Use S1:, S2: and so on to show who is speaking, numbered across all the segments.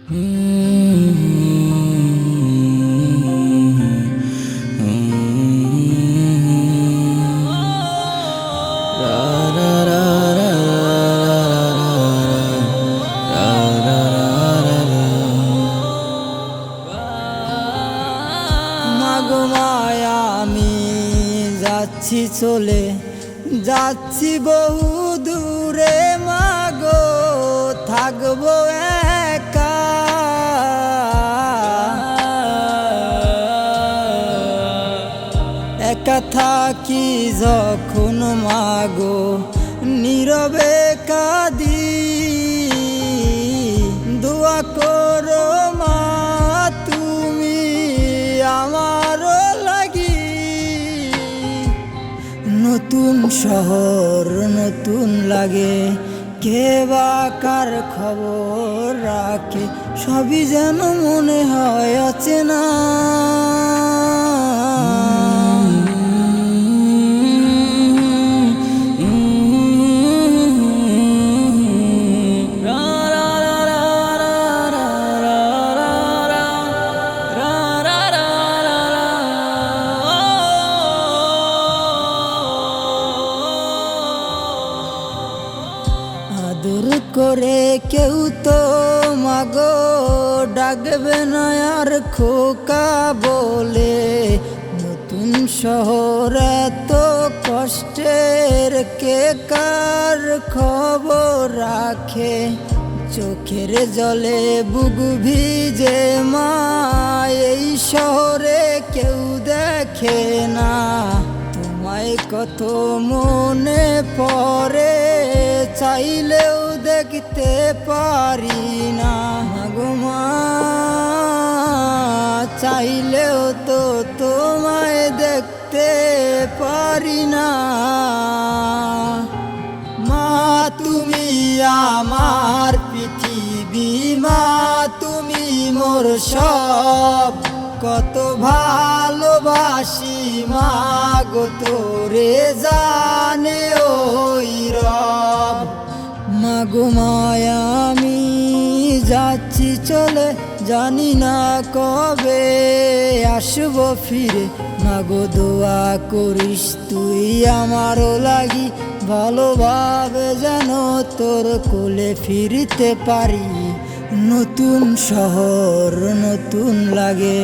S1: মাগো মায়া আমি যাচ্ছি চলে যাচ্ছি বহু দূরে, মাগো থাকবো একা। একা থাকি যখন মাগো নীরবে কাঁদি, দোয়া করো মা তুমি আমার লাগি। নতুন শহর নতুন লাগে, কে বা কার খবর রাখে, সবই যেন মনে হয় অচেনা। আদর করে কেউ তো মাগো ডাকবে না আর খোকা বলে। নতুন শহর এত কষ্টের, কে কার খবর রাখে, চোখের জলে বুক ভিজে মা এই শহরে কেউ দেখে না। তোমায় কত মনে পড়ে, চাইলেও দেখতে পারি না। মাগো মা চাইলেও তো তোমায় দেখতে পারি না। মা তুমি আমার পৃথিবী, মা তুমি মোর সব, কত ভালোবাসি মাগো তোরে জানে ওই রব। মাগো মায়া আমি যাচ্ছি চলে, জানি না কবে আসবো ফিরে। মাগো দোয়া করিস তুই আমারও লাগি, ভালোভাবে যেন তোর কোলে ফিরতে পারি। নতুন শহর নতুন লাগে,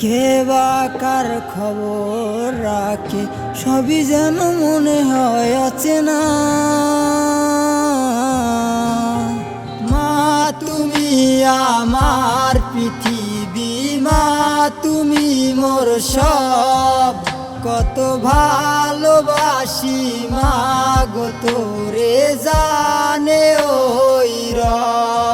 S1: কে বা কার খবর রাখে, সবই যেন মনে হয় অচেনা। মা তুমি আমার পৃথিবী, মা তুমি মোর সব, কত ভালোবাসি মাগো তোরে জানে ওই রব।